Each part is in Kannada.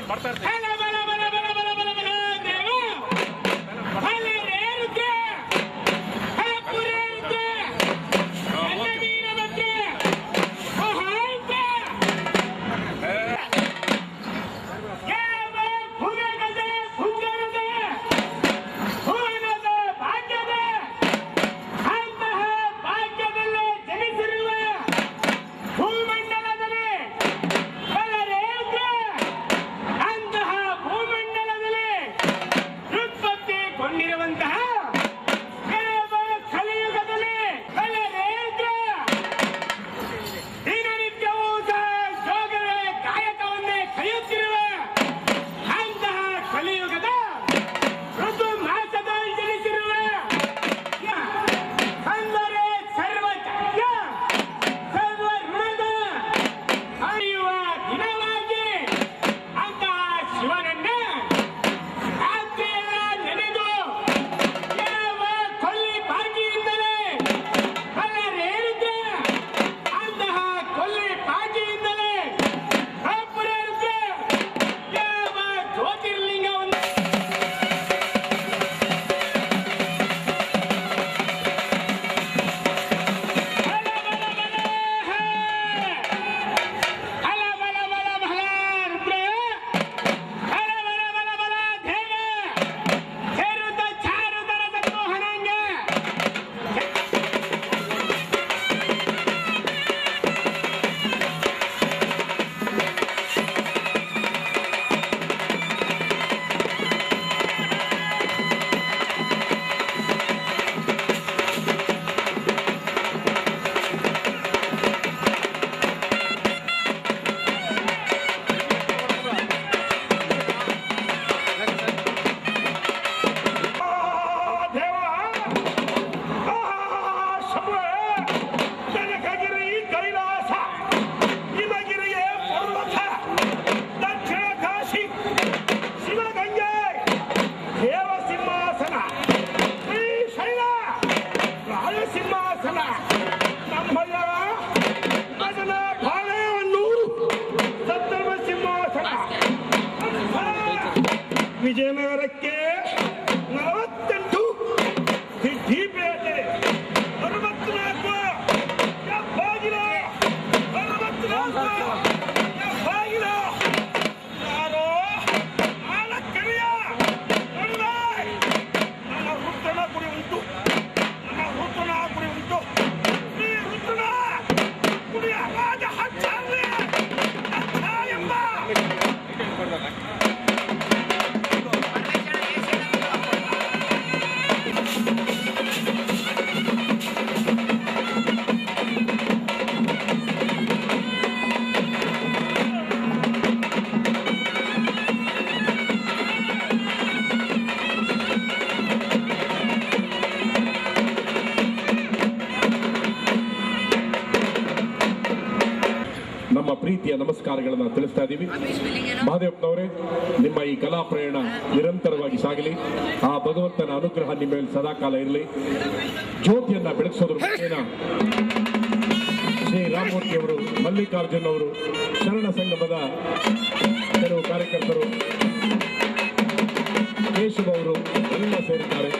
ಮಾಡ್ತಾ ಇರ್ತೀವಿ. ವಿಜಯನಗರಕ್ಕೆ 48 ಸಿದ್ಧಿಪೇಟೆ 64 ಹೆಬ್ಬಾಗಿಲು 64 ಹೆಬ್ಬಾಗಿಲು ಯಾರೋ ಆಲಕ್ಕರಿಯ ನಮ್ಮ ರುದ್ರನ ಗುಡಿ ಉಂಟು ಈ ರುದ್ರನ ಗುಡಿಯ ರಾಜ ಹಚ್ಚಾರ್ಯ ಎಂಬ ನಮ್ಮ ಪ್ರೀತಿಯ ನಮಸ್ಕಾರಗಳನ್ನು ತಿಳಿಸ್ತಾ ಇದ್ದೀವಿ. ಮಹಾದೇವಪ್ಪನವರೇ, ನಿಮ್ಮ ಈ ಕಲಾ ಪ್ರಯಾಣ ನಿರಂತರವಾಗಿ ಸಾಗಲಿ. ಆ ಭಗವಂತನ ಅನುಗ್ರಹ ನಿಮ್ಮ ಮೇಲೆ ಸದಾಕಾಲ ಇರಲಿ. ಜ್ಯೋತಿಯನ್ನ ಬೆಳಗಿಸೋದ್ರ ಮುಖೇನ ಶ್ರೀ ರಾಮಮೂರ್ತಿ ಅವರು, ಮಲ್ಲಿಕಾರ್ಜುನ್ ಅವರು, ಶರಣ ಸಂಗಮದ ಕೆಲವು ಕಾರ್ಯಕರ್ತರು, ಕೇಶವ ಅವರು ಎಲ್ಲ ಸೇರಿದ್ದಾರೆ.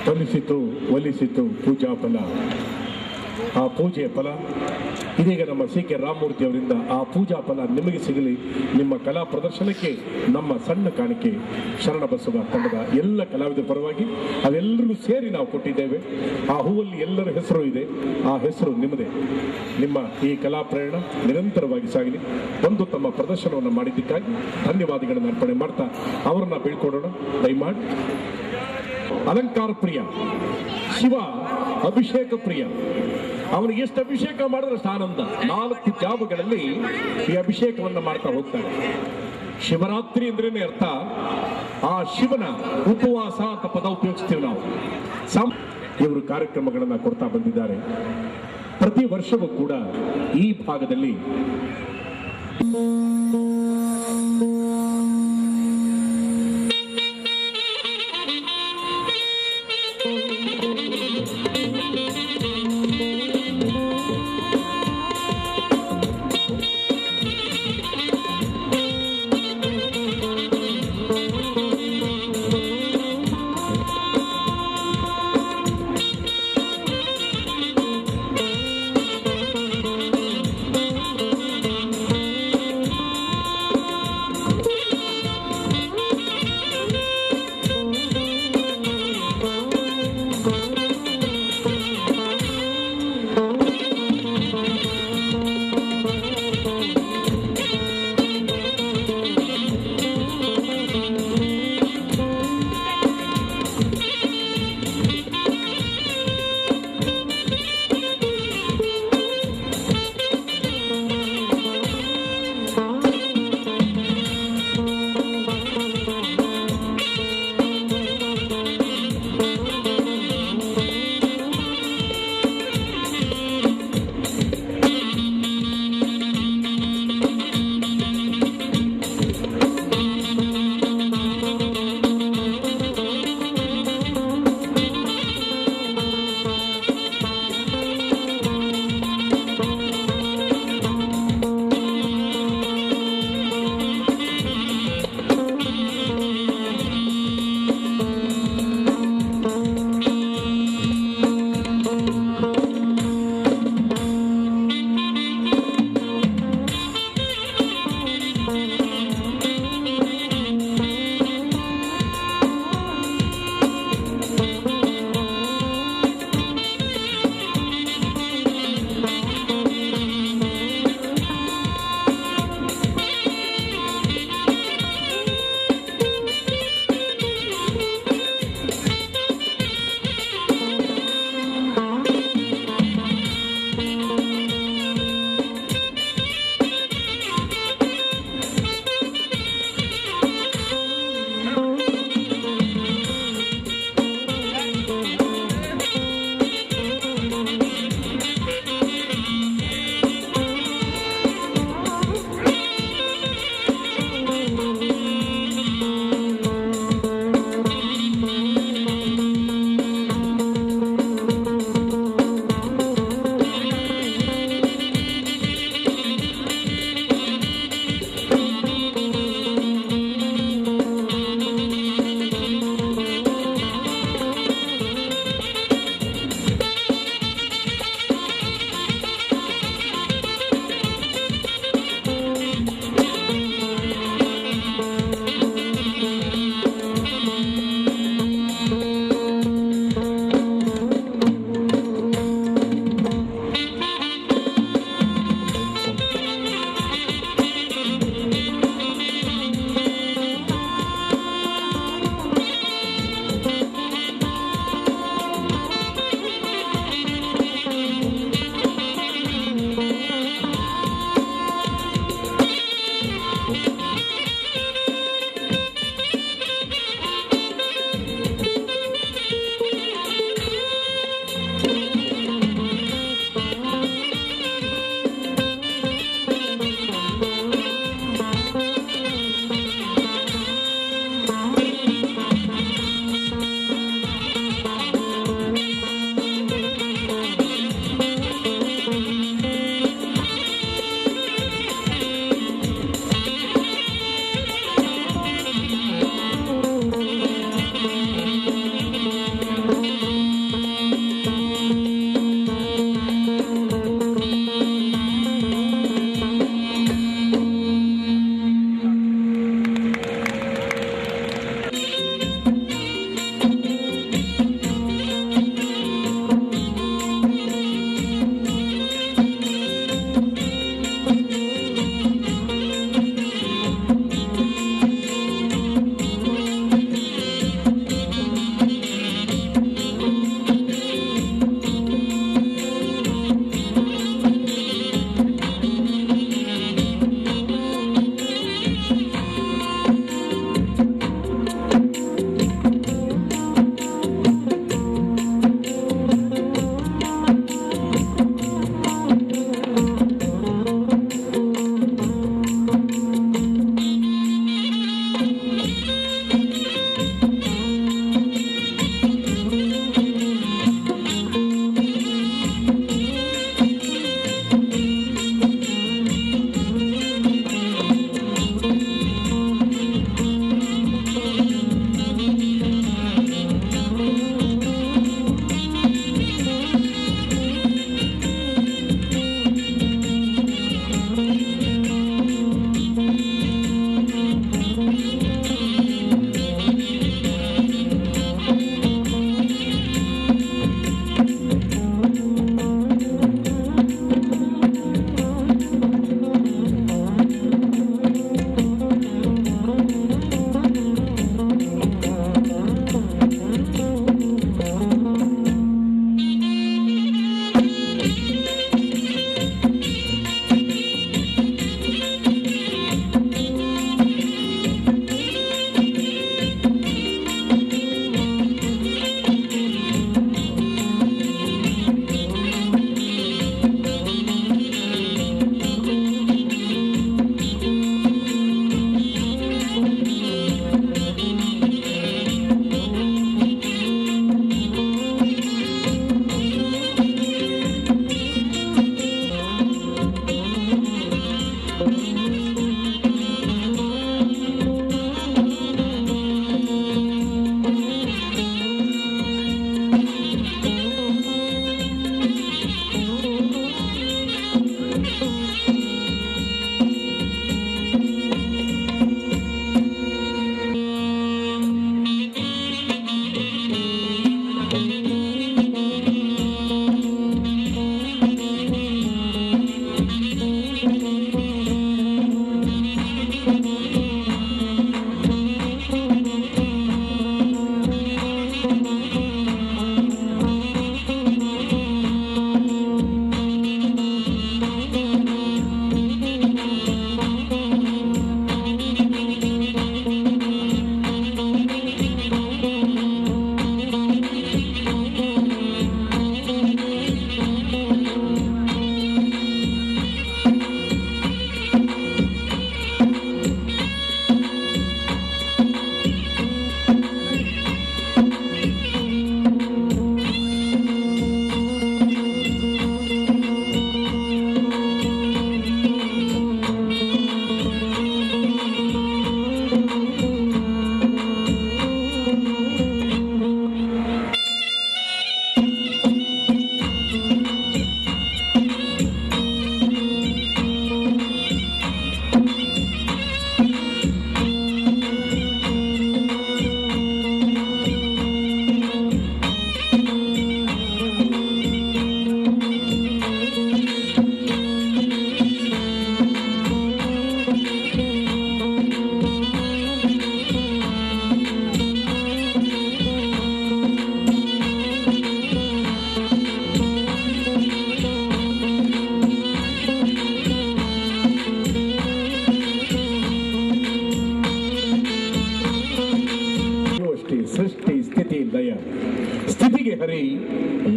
ಫಲಿಸಿತು ಒಲಿಸಿತು ಪೂಜಾ ಫಲ. ಆ ಪೂಜೆಯ ಫಲ ಇದೀಗ ನಮ್ಮ ಸಿ ಕೆ ರಾಮಮೂರ್ತಿ ಅವರಿಂದ ಆ ಪೂಜಾ ಫಲ ನಿಮಗೆ ಸಿಗಲಿ. ನಿಮ್ಮ ಕಲಾ ಪ್ರದರ್ಶನಕ್ಕೆ ನಮ್ಮ ಸಣ್ಣ ಕಾಣಿಕೆ ಶರಣಬಸವ ತಂಡದ ಎಲ್ಲ ಕಲಾವಿದರ ಪರವಾಗಿ ಅವೆಲ್ಲರಿಗೂ ಸೇರಿ ನಾವು ಕೊಟ್ಟಿದ್ದೇವೆ. ಆ ಹೂವಲ್ಲಿ ಎಲ್ಲರ ಹೆಸರು ಇದೆ, ಆ ಹೆಸರು ನಿಮ್ಮದೇ. ನಿಮ್ಮ ಈ ಕಲಾ ಪ್ರಯಾಣ ನಿರಂತರವಾಗಿ ಸಾಗಲಿ. ಬಂದು ತಮ್ಮ ಪ್ರದರ್ಶನವನ್ನು ಮಾಡಿದ್ದಕ್ಕಾಗಿ ಧನ್ಯವಾದಗಳನ್ನು ಅರ್ಪಣೆ ಮಾಡ್ತಾ ಅವರನ್ನ ಬೀಳ್ಕೊಡೋಣ. ದಯಮಾಡಿ ಅಲಂಕಾರ ಪ್ರಿಯ ಶಿವ, ಅಭಿಷೇಕ ಪ್ರಿಯ. ಅವನಿಗೆ ಎಷ್ಟು ಅಭಿಷೇಕ ಮಾಡಿದ್ರೆ ಅಷ್ಟು ಆನಂದ. 4 ಜಾಬಗಳಲ್ಲಿ ಈ ಅಭಿಷೇಕವನ್ನು ಮಾಡ್ತಾ ಹೋಗ್ತಾರೆ. ಶಿವರಾತ್ರಿ ಅಂದ್ರೇನೆ ಅರ್ಥ ಆ ಶಿವನ ಉಪವಾಸ ಅಂತ ಪದ ಉಪಯೋಗಿಸ್ತೀವಿ ನಾವು. ಇವರು ಕಾರ್ಯಕ್ರಮಗಳನ್ನು ಕೊಡ್ತಾ ಬಂದಿದ್ದಾರೆ. ಪ್ರತಿ ವರ್ಷವೂ ಕೂಡ ಈ ಭಾಗದಲ್ಲಿ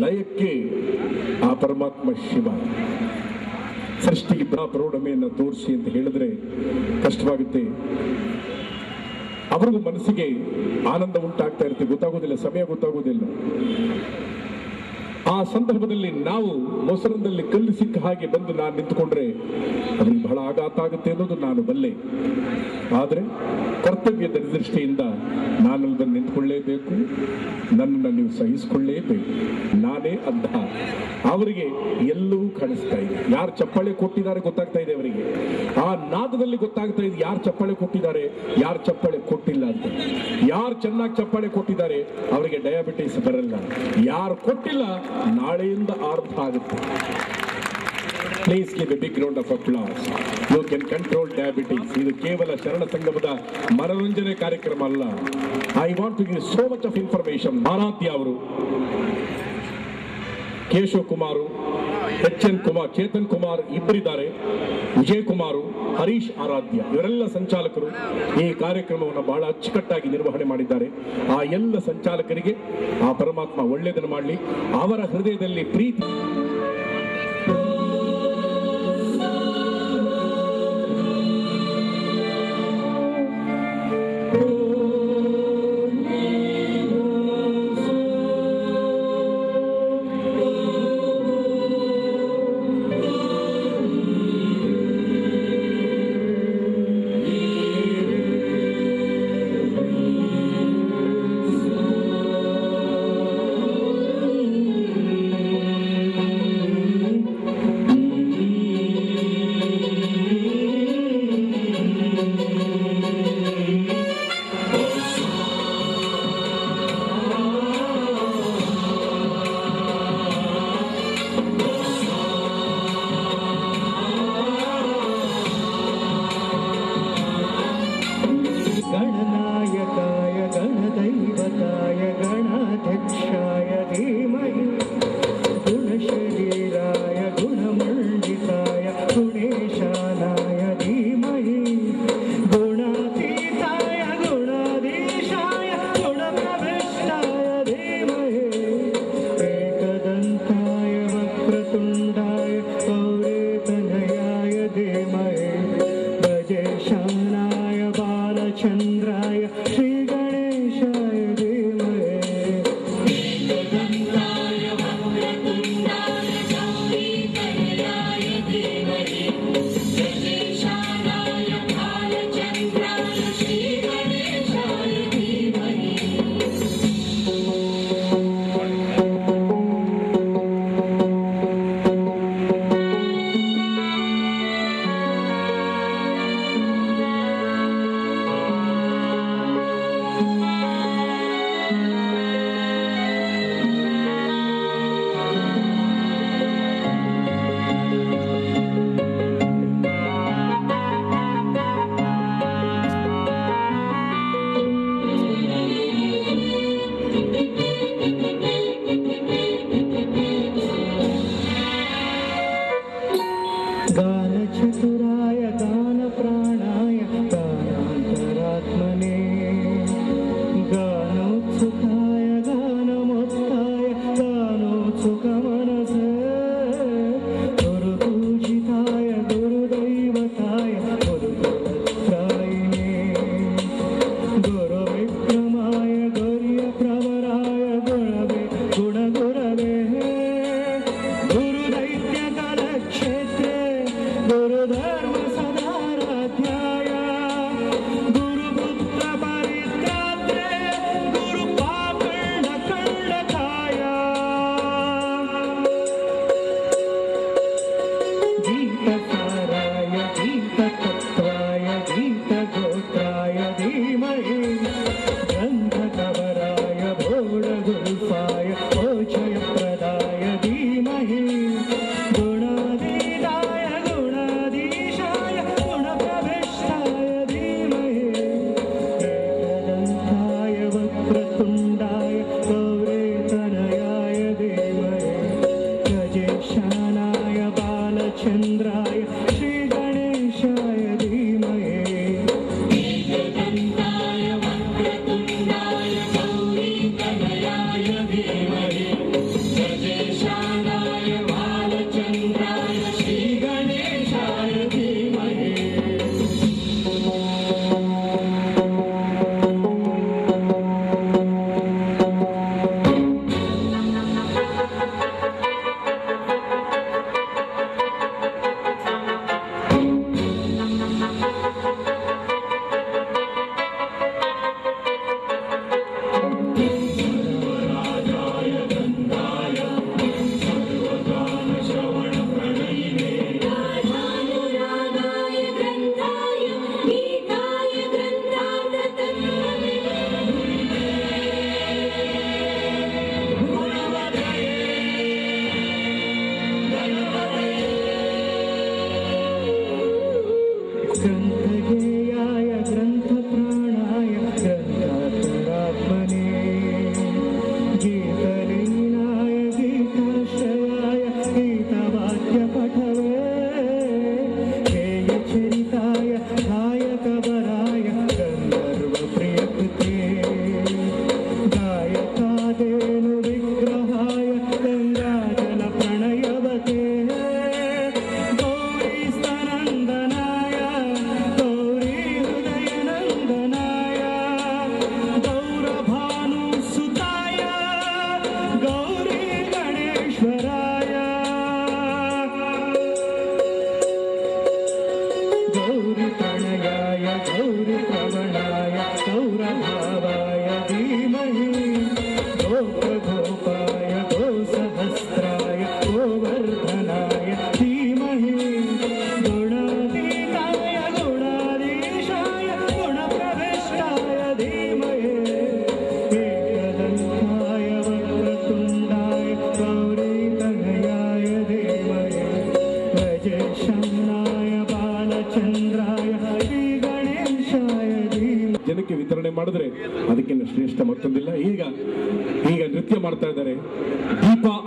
ಲಯಕ್ಕೆ ಆ ಪರಮಾತ್ಮ ಶಿವ. ಸೃಷ್ಟಿಗೆ ಪ್ರೌಢಮೆಯನ್ನು ತೋರಿಸಿ ಅಂತ ಹೇಳಿದ್ರೆ ಕಷ್ಟವಾಗುತ್ತೆ. ಅವ್ರಿಗೂ ಮನಸ್ಸಿಗೆ ಆನಂದ ಉಂಟಾಗ್ತಾ ಇರುತ್ತೆ, ಗೊತ್ತಾಗೋದಿಲ್ಲ, ಸಮಯ ಗೊತ್ತಾಗೋದಿಲ್ಲ. ಆ ಸಂದರ್ಭದಲ್ಲಿ ನಾವು ಮೊಸರದಲ್ಲಿ ಕಲ್ಲು ಸಿಕ್ಕ ಹಾಗೆ ಬಂದು ನಾನು ನಿಂತುಕೊಂಡ್ರೆ ಅವ್ರಿಗೆ ಬಹಳ ಆಘಾತ ಆಗುತ್ತೆ ಅನ್ನೋದು ನಾನು ಬಲ್ಲೆ. ಆದರೆ ಕರ್ತವ್ಯದ ದೃಷ್ಟಿಯಿಂದ ನಾನು ಬಂದು ನಿಂತ್ಕೊಳ್ಳೇಬೇಕು, ನನ್ನನ್ನು ನೀವು ಸಹಿಸಿಕೊಳ್ಳೇಬೇಕು. ನಾನೇ ಅಂಧ. ಅವರಿಗೆ ಎಲ್ಲವೂ ಕಾಣಿಸ್ತಾ ಇದೆ. ಯಾರು ಚಪ್ಪಾಳೆ ಕೊಟ್ಟಿದ್ದಾರೆ ಗೊತ್ತಾಗ್ತಾ ಇದೆ ಅವರಿಗೆ. ಆ ನಾದದಲ್ಲಿ ಗೊತ್ತಾಗ್ತಾ ಇದೆ ಯಾರು ಚಪ್ಪಾಳೆ ಕೊಟ್ಟಿದ್ದಾರೆ, ಯಾರು ಚಪ್ಪಾಳೆ ಕೊಟ್ಟಿಲ್ಲ ಅಂತ. ಯಾರು ಚೆನ್ನಾಗಿ ಚಪ್ಪಾಳೆ ಕೊಟ್ಟಿದ್ದಾರೆ ಅವರಿಗೆ ಡಯಾಬಿಟಿಸ್ ಬರಲ್ಲ. ಯಾರು ಕೊಟ್ಟಿಲ್ಲ ನಾಳೆಯಿಂದ ಆರಂಭ ಆಗುತ್ತೆ. Please give a big round of applause. You can control diabetes. ಇದು ಕೇವಲ ಶರಣ ಸಂಗಮದ ಮನರಂಜನೆ ಕಾರ್ಯಕ್ರಮ ಅಲ್ಲ. I want to give so much of information. ಆರಾಧ್ಯ ಅವರು, ಕೇಶವ್ ಕುಮಾರು, ಎಚ್.ಎನ್. ಕುಮಾರ್, ಚೇತನ್ ಕುಮಾರ್ ಇಬ್ಬರಿದ್ದಾರೆ, ವಿಜಯ್ ಕುಮಾರು, ಹರೀಶ್ ಆರಾಧ್ಯ, ಇವರೆಲ್ಲ ಸಂಚಾಲಕರು ಈ ಕಾರ್ಯಕ್ರಮವನ್ನು ಬಹಳ ಅಚ್ಚುಕಟ್ಟಾಗಿ ನಿರ್ವಹಣೆ ಮಾಡಿದ್ದಾರೆ. ಆ ಎಲ್ಲ ಸಂಚಾಲಕರಿಗೆ ಆ ಪರಮಾತ್ಮ ಒಳ್ಳೆಯದನ್ನು ಮಾಡಲಿ. ಅವರ ಹೃದಯದಲ್ಲಿ ಪ್ರೀತಿ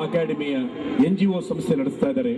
ಅಕಾಡೆಮಿಯ NGO ಸಂಸ್ಥೆ ನಡೆಸ್ತಾ ಇದ್ದಾರೆ.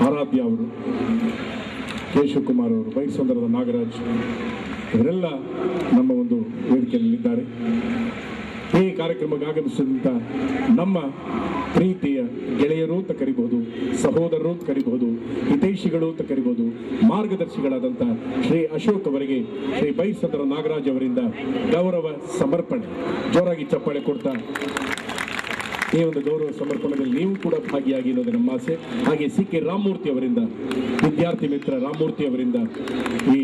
ಆರಾಧ್ಯ ಅವರು, ಕೇಶವಕುಮಾರ್ ಅವರು, ಬೈಸಂದ್ರದ ನಾಗರಾಜ್ ಇವರೆಲ್ಲ ನಮ್ಮ ಒಂದು ವೇದಿಕೆಯಲ್ಲಿದ್ದಾರೆ. ಈ ಕಾರ್ಯಕ್ರಮಕ್ಕೆ ಆಗಮಿಸಿದಂಥ ನಮ್ಮ ಪ್ರೀತಿಯ ಗೆಳೆಯರು ಅಂತ ಕರಿಬಹುದು, ಸಹೋದರರು ಅಂತ ಕರಿಬಹುದು, ಹಿತೈಷಿಗಳು ಅಂತ ಕರಿಬಹುದು, ಮಾರ್ಗದರ್ಶಿಗಳಾದಂಥ ಶ್ರೀ ಅಶೋಕ್ ಅವರಿಗೆ ಶ್ರೀ ಬೈಸಂದ್ರ ನಾಗರಾಜ್ ಅವರಿಂದ ಗೌರವ ಸಮರ್ಪಣೆ. ಜೋರಾಗಿ ಚಪ್ಪಾಳೆ ಕೊಡ್ತಾ ಈ ಒಂದು ಗೌರವ ಸಮರ್ಪಣೆಯಲ್ಲಿ ನೀವು ಕೂಡ ಭಾಗಿಯಾಗಿ ಅನ್ನೋದು ನಮ್ಮ ಆಸೆ. ಹಾಗೆ CK ರಾಮಮೂರ್ತಿ ಅವರಿಂದ, ವಿದ್ಯಾರ್ಥಿ ಮಿತ್ರ ರಾಮಮೂರ್ತಿ ಅವರಿಂದ ಈ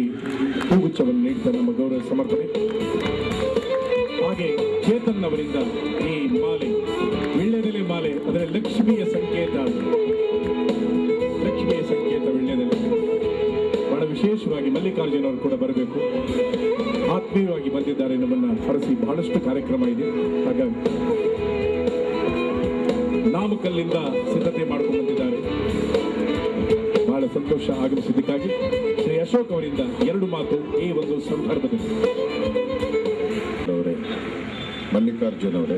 ಹೂಗುಚ್ಛವನ್ನು ನೀಡ್ತಾ ನಮ್ಮ ಗೌರವ ಸಮರ್ಪಣೆ. ಹಾಗೆ ಚೇತನ್ ಅವರಿಂದ ಈ ಮಾಲೆ, ವೀಳ್ಯದೆಲೆ ಮಾಲೆ, ಅದರ ಲಕ್ಷ್ಮಿಯ ಸಂಕೇತ, ವೀಳ್ಯದೆಲೆ ಬಹಳ ವಿಶೇಷವಾಗಿ ಮಲ್ಲಿಕಾರ್ಜುನ್ ಅವರು ಕೂಡ ಬರಬೇಕು. ಆತ್ಮೀಯವಾಗಿ ಬಂದಿದ್ದಾರೆ, ನಮ್ಮನ್ನ ಹರಸಿ. ಬಹಳಷ್ಟು ಕಾರ್ಯಕ್ರಮ ಇದೆ, ಹಾಗಾಗಿ ನಾಮಕಲ್ಲಿಂದ ಸಿದ್ಧತೆ ಮಾಡ್ಕೊಂಡು ಬಂದಿದ್ದಾರೆ. ಬಹಳ ಸಂತೋಷ ಆಗಮಿಸಿದ್ದಕ್ಕಾಗಿ. ಶ್ರೀ ಅಶೋಕ್ ಅವರಿಂದ 2 ಮಾತು ಈ ಒಂದು ಸಂದರ್ಭದಲ್ಲಿ. ಅವರೇ, ಮಲ್ಲಿಕಾರ್ಜುನ್ ಅವರೇ,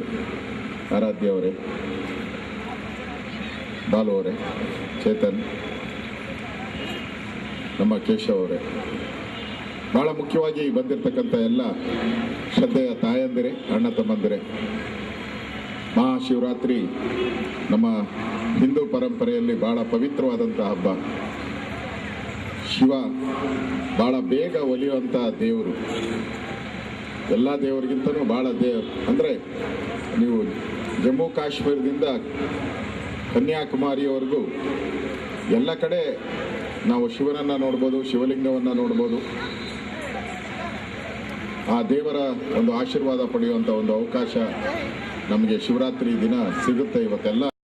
ಆರಾಧ್ಯ ಅವರೇ, ಬಾಲು ಅವರೇ, ಚೇತನ್, ನಮ್ಮ ಕೇಶವ್ ಅವರೇ, ಬಹಳ ಮುಖ್ಯವಾಗಿ ಬಂದಿರತಕ್ಕಂಥ ಎಲ್ಲ ಶ್ರದ್ಧೆಯ ತಾಯಂದಿರೇ, ಅಣ್ಣ ತಮ್ಮಂದಿರೇ, ಮಹಾಶಿವರಾತ್ರಿ ನಮ್ಮ ಹಿಂದೂ ಪರಂಪರೆಯಲ್ಲಿ ಬಹಳ ಪವಿತ್ರವಾದಂಥ ಹಬ್ಬ. ಶಿವ ಬಹಳ ಬೇಗ ಒಲಿಯುವಂಥ ದೇವರು. ಎಲ್ಲ ದೇವರಿಗಿಂತನೂ ಭಾಳ ಅಂದರೆ ನೀವು ಜಮ್ಮು ಕಾಶ್ಮೀರದಿಂದ ಕನ್ಯಾಕುಮಾರಿಯವರೆಗೂ ಎಲ್ಲ ಕಡೆ ನಾವು ಶಿವನನ್ನು ನೋಡ್ಬೋದು, ಶಿವಲಿಂಗವನ್ನು ನೋಡ್ಬೋದು. ಆ ದೇವರ ಒಂದು ಆಶೀರ್ವಾದ ಪಡೆಯುವಂಥ ಒಂದು ಅವಕಾಶ ನಮಗೆ ಶಿವರಾತ್ರಿ ದಿನ ಸಿಗುತ್ತೆ ಇವತ್ತೆಲ್ಲ.